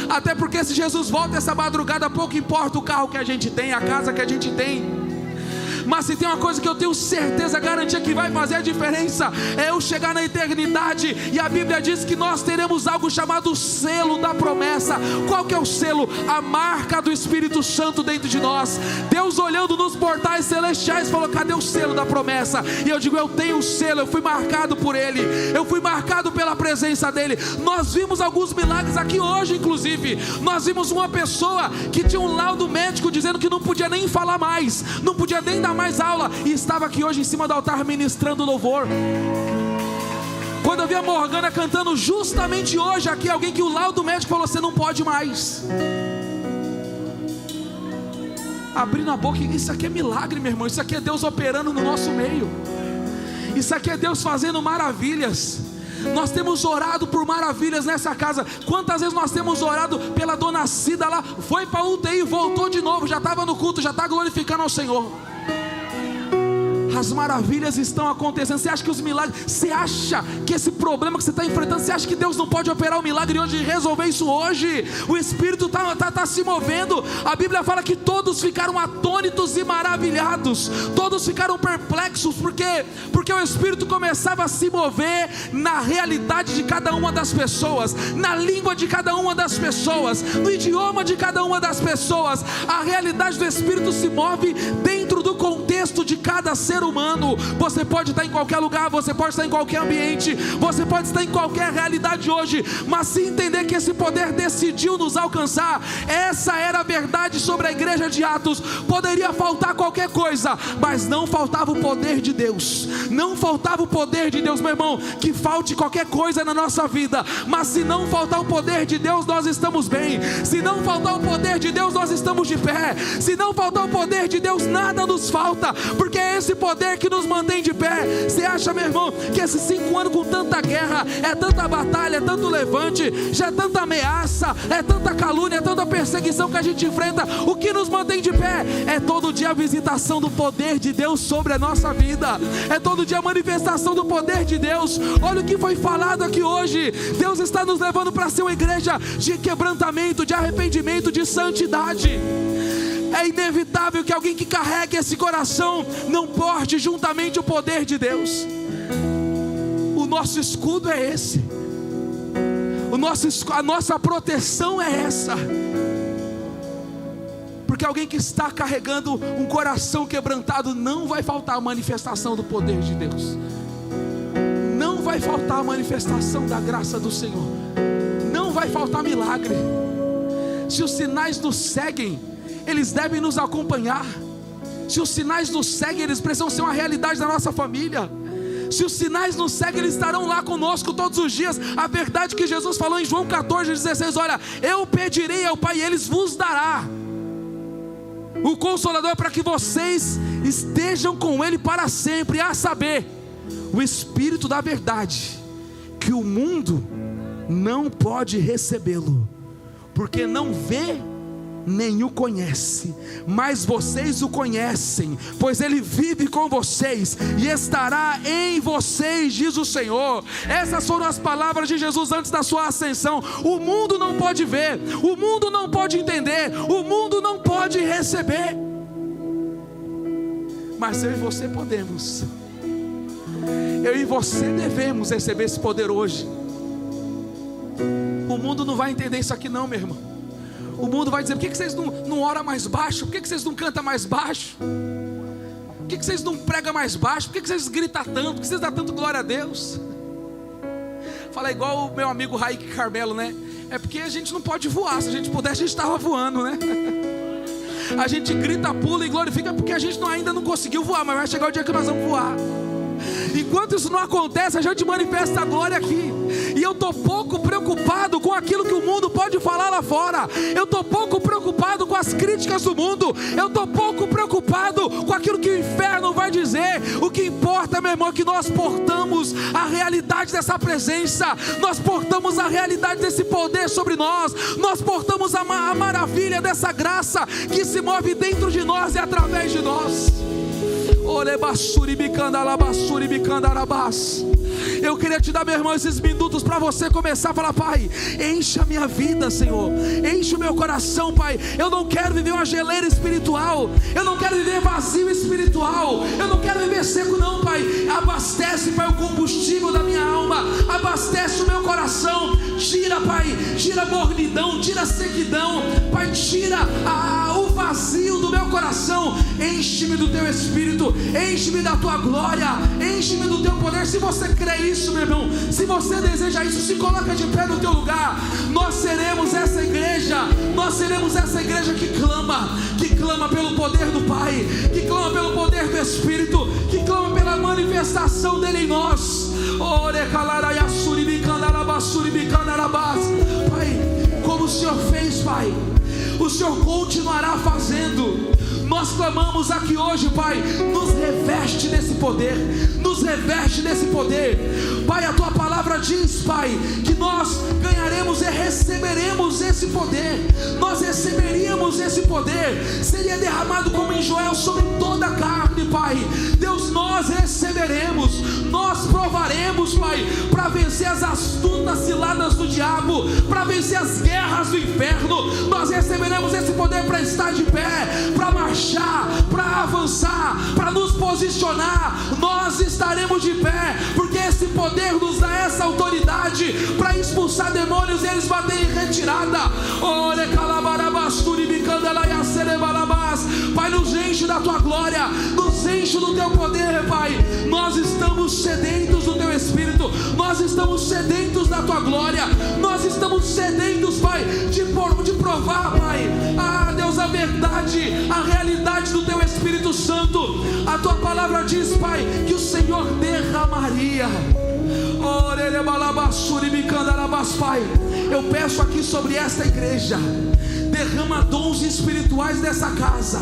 Até porque se Jesus volta essa madrugada, pouco importa o carro que a gente tem, a casa que a gente tem. Mas se tem uma coisa que eu tenho certeza, garantia que vai fazer a diferença, é eu chegar na eternidade, e a Bíblia diz que nós teremos algo chamado selo da promessa. Qual que é o selo? A marca do Espírito Santo dentro de nós. Deus olhando nos portais celestiais falou, cadê o selo da promessa? E eu digo, eu tenho o selo, eu fui marcado por ele, eu fui marcado pela presença presença dEle. Nós vimos alguns milagres aqui hoje, inclusive. Nós vimos uma pessoa que tinha um laudo médico dizendo que não podia nem falar mais, não podia nem dar mais aula, e estava aqui hoje em cima do altar ministrando louvor. Quando eu vi a Morgana cantando justamente hoje aqui, alguém que o laudo médico falou: você não pode mais. Abrindo a boca, isso aqui é milagre, meu irmão. Isso aqui é Deus operando no nosso meio. Isso aqui é Deus fazendo maravilhas. Nós temos orado por maravilhas nessa casa. Quantas vezes nós temos orado pela dona Cida lá, foi para a UTI, voltou de novo, já estava no culto, já está glorificando ao Senhor. As maravilhas estão acontecendo. Você acha que os milagres, você acha que esse problema que você está enfrentando, você acha que Deus não pode operar o milagre hoje e resolver isso hoje? O Espírito está se movendo. A Bíblia fala que todos ficaram atônitos e maravilhados, todos ficaram perplexos, porque o Espírito começava a se mover na realidade de cada uma das pessoas, na língua de cada uma das pessoas, no idioma de cada uma das pessoas. A realidade do Espírito se move dentro do contexto de cada ser humano. Você pode estar em qualquer lugar, você pode estar em qualquer ambiente, você pode estar em qualquer realidade hoje, mas se entender que esse poder decidiu nos alcançar, essa era a verdade sobre a igreja de Atos. Poderia faltar qualquer coisa, mas não faltava o poder de Deus. Não faltava o poder de Deus, meu irmão. Que falte qualquer coisa na nossa vida, mas se não faltar o poder de Deus, nós estamos bem. Se não faltar o poder de Deus, nós estamos de pé. Se não faltar o poder de Deus, nada nos falta, porque é esse poder que nos mantém de pé. Você acha, meu irmão, que esses 5 anos com tanta guerra, é tanta batalha, é tanto levante, já é tanta ameaça, é tanta calúnia, é tanta perseguição que a gente enfrenta, o que nos mantém de pé é todo dia a visitação do poder de Deus sobre a nossa vida, é todo dia a manifestação do poder de Deus. Olha o que foi falado aqui hoje. Deus está nos levando para ser uma igreja de quebrantamento, de arrependimento, de santidade. É inevitável que alguém que carregue esse coração não porte juntamente o poder de Deus. O nosso escudo é esse. A nossa proteção é essa. Porque alguém que está carregando um coração quebrantado, não vai faltar a manifestação do poder de Deus. Não vai faltar a manifestação da graça do Senhor. Não vai faltar milagre. Se os sinais nos seguem, eles devem nos acompanhar. Se os sinais nos seguem, eles precisam ser uma realidade da nossa família. Se os sinais nos seguem, eles estarão lá conosco todos os dias. A verdade que Jesus falou em João 14:16, olha: eu pedirei ao Pai e Ele vos dará o Consolador, para que vocês estejam com Ele para sempre, a saber, o Espírito da verdade, que o mundo não pode recebê-lo, porque não vê nem o conhece, mas vocês o conhecem, pois Ele vive com vocês e estará em vocês, diz o Senhor. Essas foram as palavras de Jesus antes da sua ascensão. O mundo não pode ver, o mundo não pode entender, o mundo não pode receber, mas eu e você podemos. Eu e você devemos receber esse poder hoje. O mundo não vai entender isso aqui não, meu irmão. O mundo vai dizer: por que vocês não oram mais baixo? Por que vocês não cantam mais baixo? Por que vocês não pregam mais baixo? Por que vocês gritam tanto? Por que vocês dão tanto glória a Deus? Fala igual o meu amigo Raik Carmelo, né? É porque a gente não pode voar. Se a gente pudesse, a gente estava voando, né? A gente grita, pula e glorifica porque a gente ainda não conseguiu voar, mas vai chegar o dia que nós vamos voar. Enquanto isso não acontece, a gente manifesta a glória aqui. E eu estou pouco preocupado com aquilo que o mundo pode falar lá fora. Eu estou pouco preocupado com as críticas do mundo. Eu estou pouco preocupado com aquilo que o inferno vai dizer. O que importa, meu irmão, é que nós portamos a realidade dessa presença. Nós portamos a realidade desse poder sobre nós. Nós portamos a maravilha dessa graça que se move dentro de nós e através de nós. Eu queria te dar, meu irmão, esses minutos para você começar a falar: Pai, enche a minha vida, Senhor, enche o meu coração, Pai. Eu não quero viver uma geleira espiritual, eu não quero viver vazio espiritual, eu não quero viver seco não, Pai. Abastece, Pai, o combustível da minha alma, abastece o meu coração. Tira, Pai, tira a mornidão, tira a sequidão, Pai, tira o vazio do meu coração, enche-me do teu Espírito, enche-me da tua glória, enche-me do teu poder. Se você crê isso, meu irmão, se você deseja isso, se coloca de pé no teu lugar. Nós seremos essa igreja, que clama pelo poder do Pai, que clama pelo poder do Espírito, que clama pela manifestação dele em nós. Pai, como o Senhor fez, Pai, o Senhor continuará fazendo. Nós clamamos aqui hoje, Pai, nos reveste desse poder, nos reveste desse poder. Pai, a tua palavra diz, Pai, que nós ganharemos e receberemos esse poder. Nós receberíamos esse poder, seria derramado como em Joel sobre toda a carne, Pai. Deus, nós receberemos, nós provaremos, Pai, para vencer as astutas ciladas do diabo, para vencer as guerras do inferno. Nós receberemos esse poder para estar de pé, para marchar, para avançar, para nos posicionar. Nós estaremos de pé, porque esse poder nos dá essa autoridade para expulsar demônios e eles baterem em retirada. Pai, nos enche da tua glória, nos enche do teu poder, Pai. Nós estamos sedentos do teu Espírito, nós estamos sedentos da tua glória, nós estamos sedentos, Pai, de provar, Pai, Deus, a verdade, a realidade do teu Espírito Santo. A tua palavra diz, Pai, que o Senhor derramaria. Pai, eu peço aqui sobre esta igreja, derrama dons espirituais nessa casa,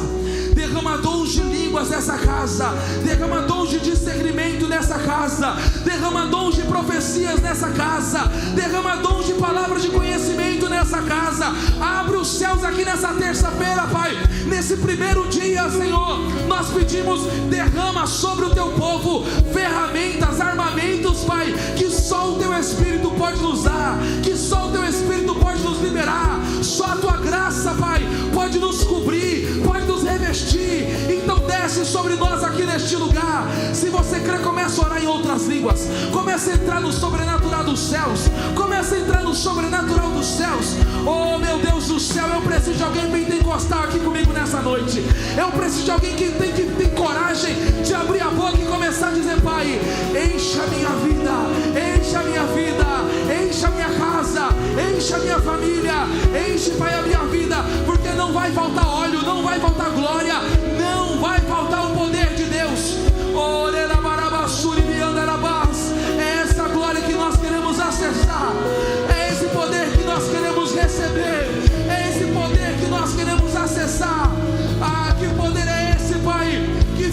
derrama dons de línguas nessa casa, derrama dons de discernimento nessa casa, derrama dons de profecias nessa casa, derrama dons de palavras de conhecimento nessa casa. Abre os céus aqui nessa terça-feira, Pai, nesse primeiro dia, Senhor, nós pedimos, derrama sobre o teu povo ferramentas, armamentos, Pai, que só o teu Espírito pode nos dar, que só o teu Espírito pode nos liberar, só a tua graça, Pai, pode nos cobrir, pode nos revestir. Então desce sobre nós aqui neste lugar. Se você crê, começa a orar em outras línguas, começa a entrar no sobrenatural dos céus, começa a entrar no sobrenatural dos céus. Oh, meu Deus do céu, eu preciso de alguém pentecostal aqui comigo nessa noite. Eu preciso de alguém que tem coragem de abrir a boca e começar a dizer: Pai, enche a minha vida, enche a minha vida, enche a minha casa, enche a minha família, enche, Pai, a minha vida, porque não vai faltar óleo, não vai faltar glória, não vai faltar o poder de Deus. É essa glória que nós queremos acessar, é esse poder que nós queremos receber, é esse poder que nós queremos acessar. Que poder é esse, Pai, que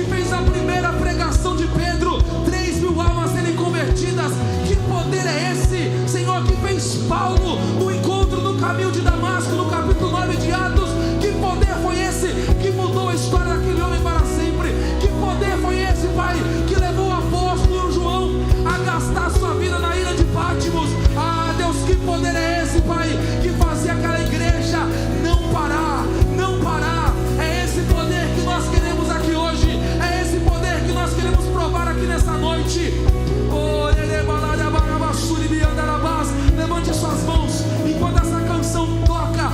fez a primeira pregação de Pedro, 3.000 almas serem convertidas? Que poder é esse, Senhor, que fez Paulo no encontro no caminho de Damasco, no capítulo 9 de Atos? Que poder foi esse que mudou a história daquele homem para sempre? Que poder foi esse, Pai, que levou o apóstolo João a gastar sua vida na ilha de Patmos? Deus, que poder é esse, Pai, que fazia aquela igreja não parar, não parar? É esse poder que nós queremos aqui hoje, é esse poder que nós queremos provar aqui nessa noite. Levante suas mãos enquanto essa canção toca.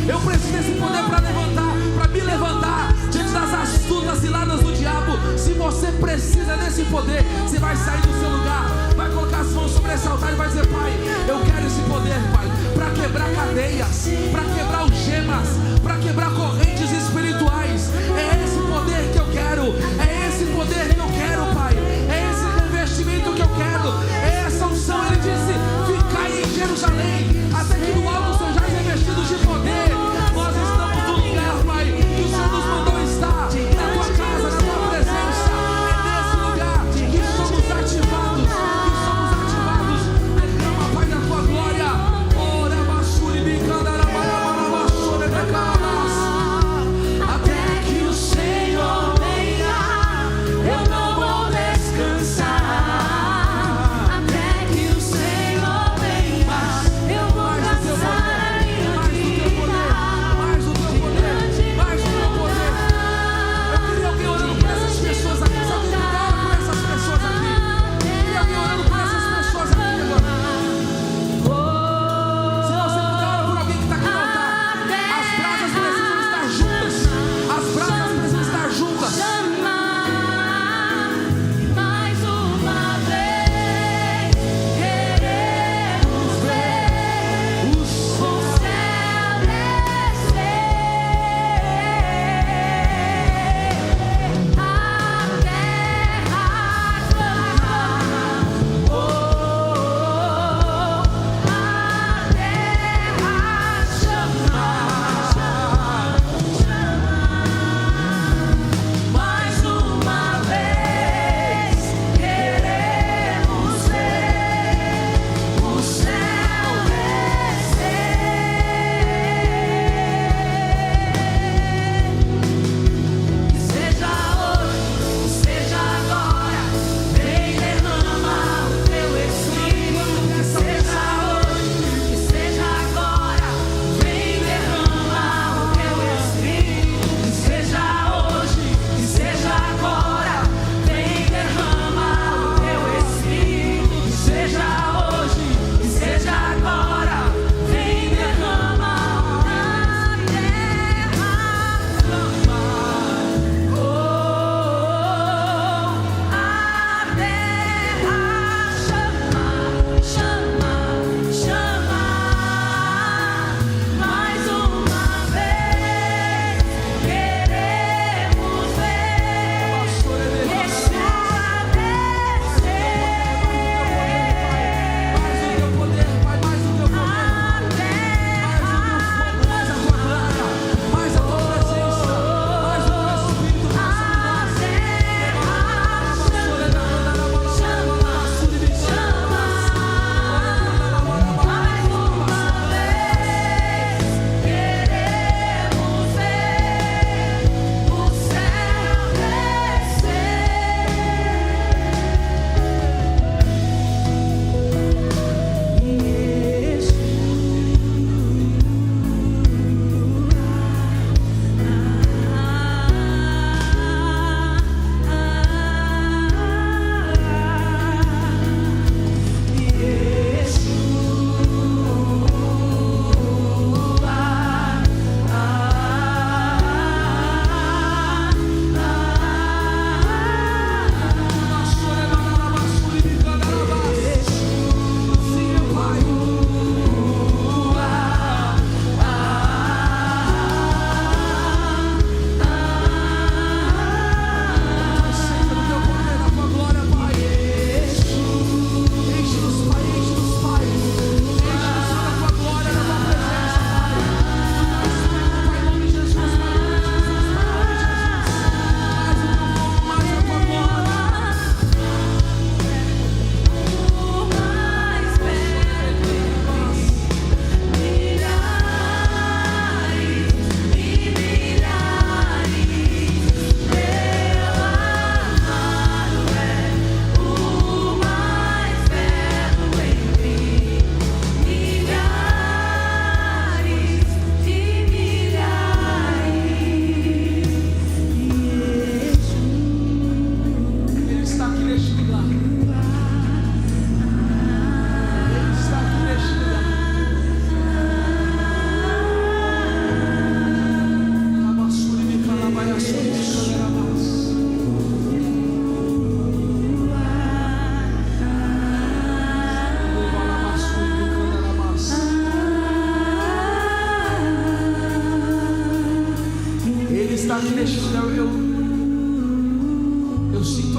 Eu preciso desse poder para levantar, para me levantar diante das astutas ciladas do diabo. Se você precisa desse poder, você vai sair do seu lugar, vai colocar as mãos sobre esse altar e vai dizer: Pai, eu quero esse poder, Pai, para quebrar cadeias, para quebrar algemas, para quebrar correntes espirituais. É esse poder que eu quero, é esse poder que eu quero, Pai, é esse revestimento que eu quero, é essa unção. Ele disse: ficai em Jerusalém, até que no alto sejais revestidos de poder. Nós estamos no lugar, Pai, que o Senhor nos mandou estar, na tua casa, na tua presença. É nesse lugar que somos ativados, derrama, Pai, da tua glória. Ora, basuri, bicanda, rabarabara, basuri, becabas.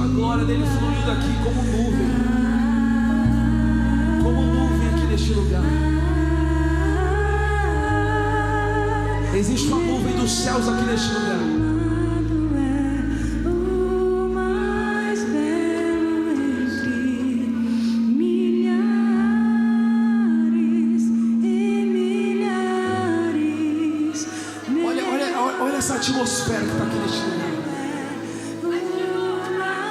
a glória dele fluindo aqui como nuvem aqui neste lugar. Existe uma nuvem dos céus aqui neste lugar. Olha essa atmosfera que está aqui neste lugar.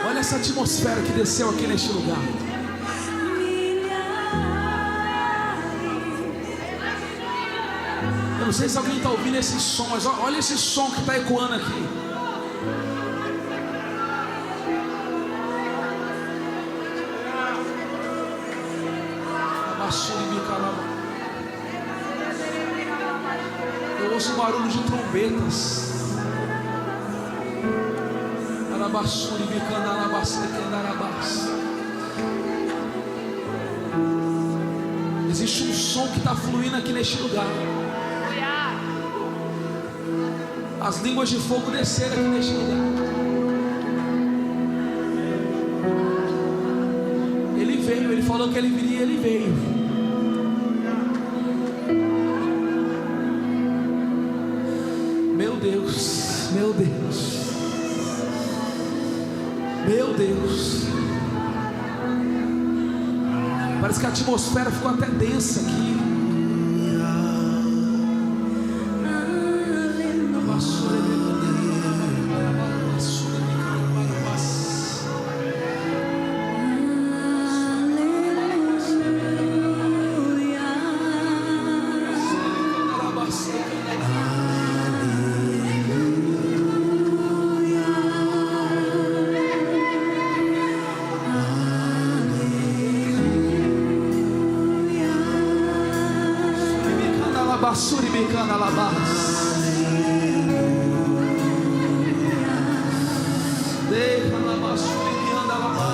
Olha essa atmosfera que desceu aqui neste lugar. Eu não sei se alguém está ouvindo esse som, mas olha esse som que está ecoando aqui. Eu ouço barulho de trombetas. Existe um som que está fluindo aqui neste lugar. As línguas de fogo desceram aqui neste lugar. Ele veio, ele falou que ele viria, ele veio. Meu Deus, meu Deus, meu Deus. Parece que a atmosfera ficou até densa aqui. Basuri becana labas. Deixa la basuri que anda labas.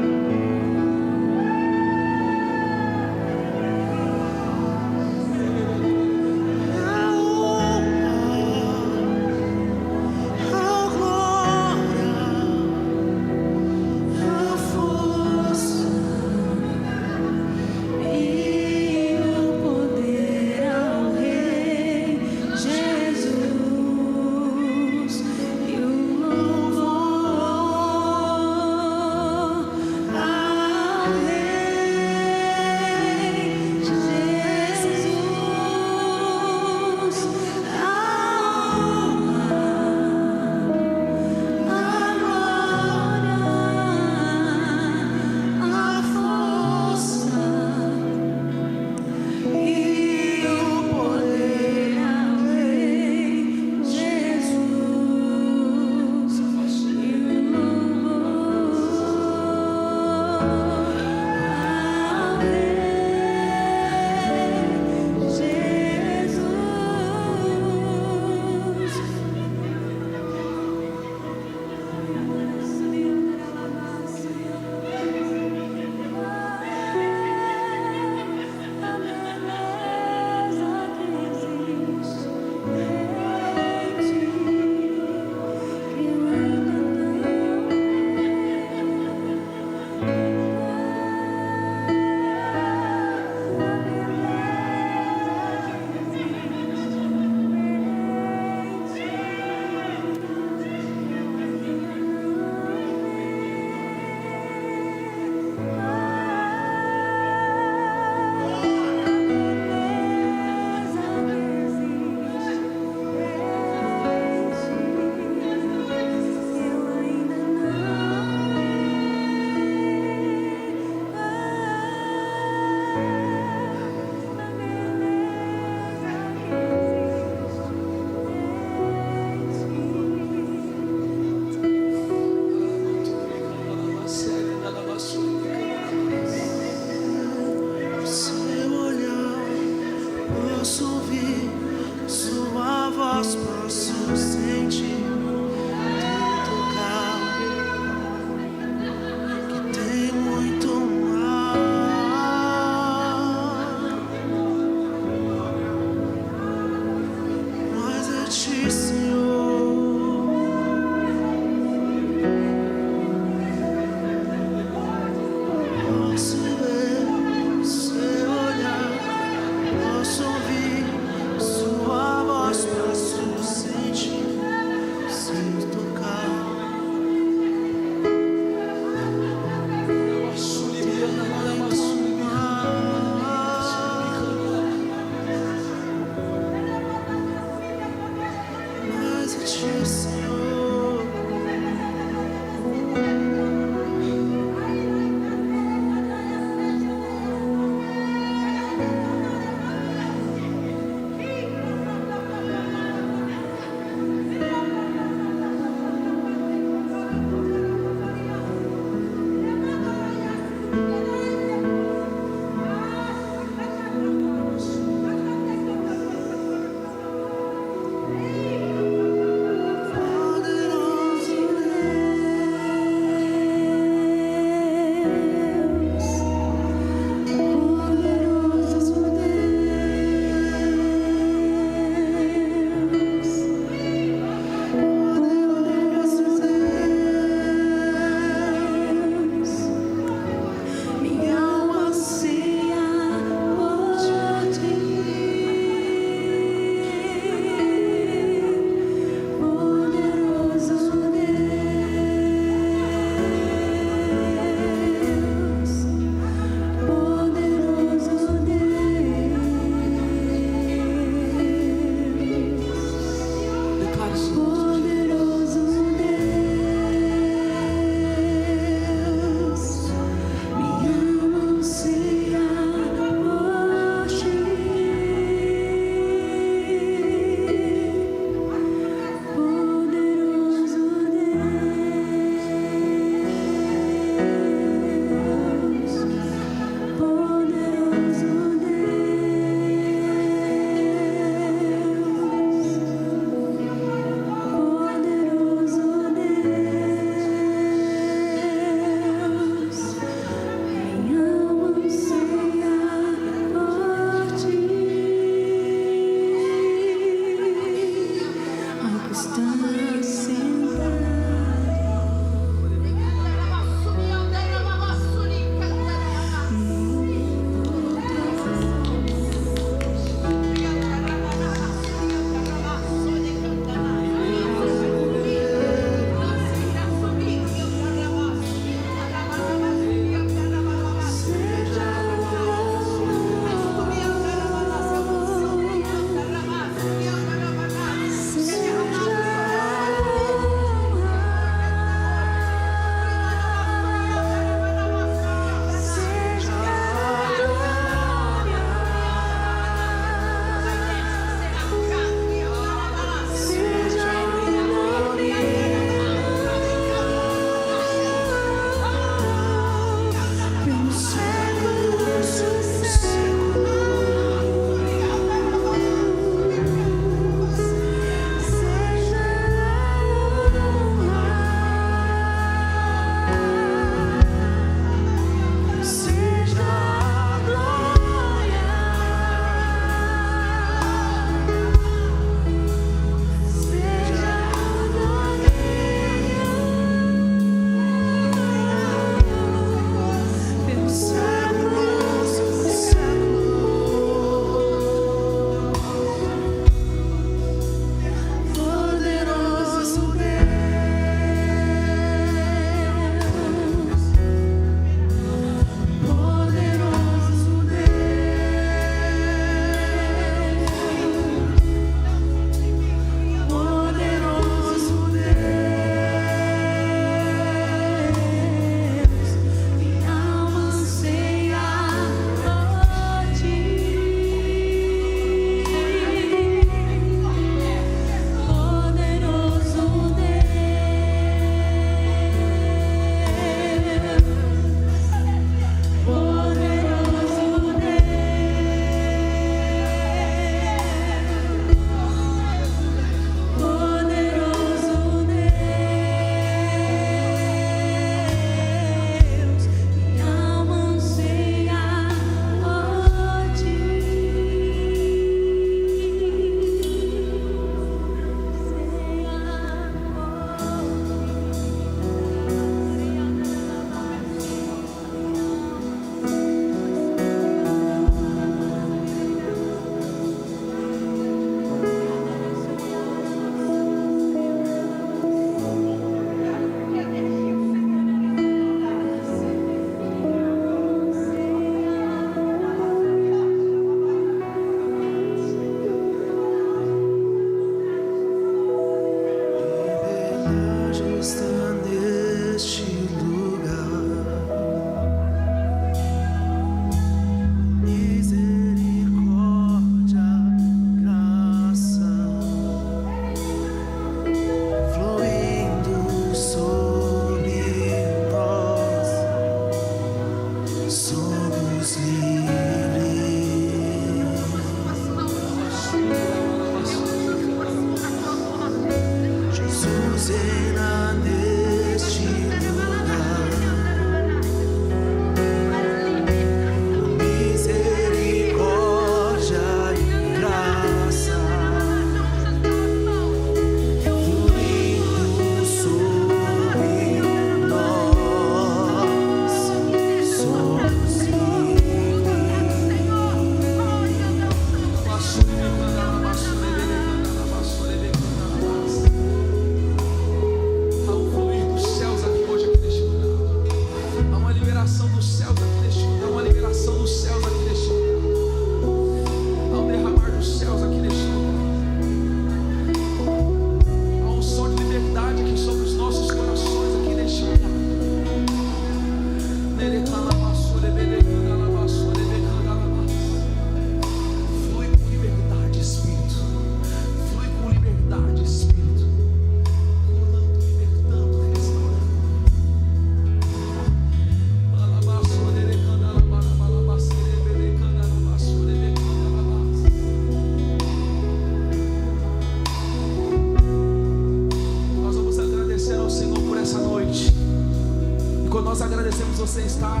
nós agradecemos, você está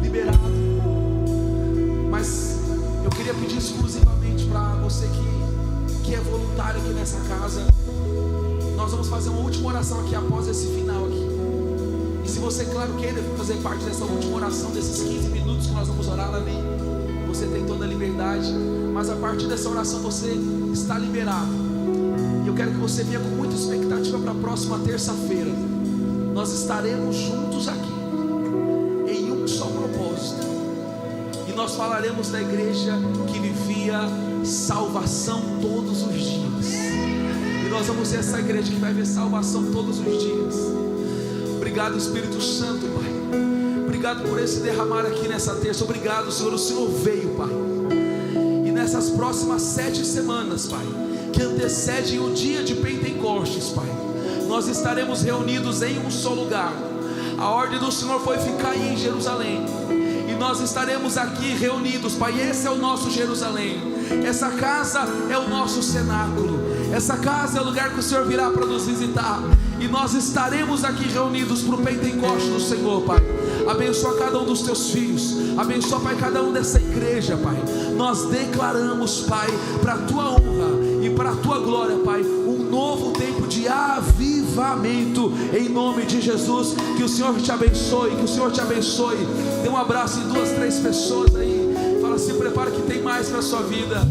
liberado. Mas eu queria pedir exclusivamente para você que é voluntário aqui nessa casa. Nós vamos fazer uma última oração aqui após esse final aqui. E se você, claro, queira fazer parte dessa última oração, desses 15 minutos que nós vamos orar ali, você tem toda a liberdade. Mas a partir dessa oração você está liberado. E eu quero que você venha com muita expectativa para a próxima terça-feira. Nós estaremos juntos aqui, em um só propósito. E nós falaremos da igreja que vivia salvação todos os dias. E nós vamos ser essa igreja que vai ver salvação todos os dias. Obrigado, Espírito Santo, Pai. Obrigado por esse derramar aqui nessa terça. Obrigado, Senhor, o Senhor veio, Pai. E nessas próximas 7 semanas, Pai, que antecedem o dia de Pentecostes, Pai, nós estaremos reunidos em um só lugar. A ordem do Senhor foi ficar aí em Jerusalém. E nós estaremos aqui reunidos, Pai. Esse é o nosso Jerusalém. Essa casa é o nosso cenáculo. Essa casa é o lugar que o Senhor virá para nos visitar. E nós estaremos aqui reunidos para o Pentecostes do Senhor, Pai. Abençoa cada um dos teus filhos. Abençoa, Pai, cada um dessa igreja, Pai. Nós declaramos, Pai, para a tua honra e para a tua glória, Pai, um novo tempo de avivamento, em nome de Jesus. Que o Senhor te abençoe, que o Senhor te abençoe. Dê um abraço em 2, 3 pessoas aí. Fala, se prepara que tem mais para a sua vida.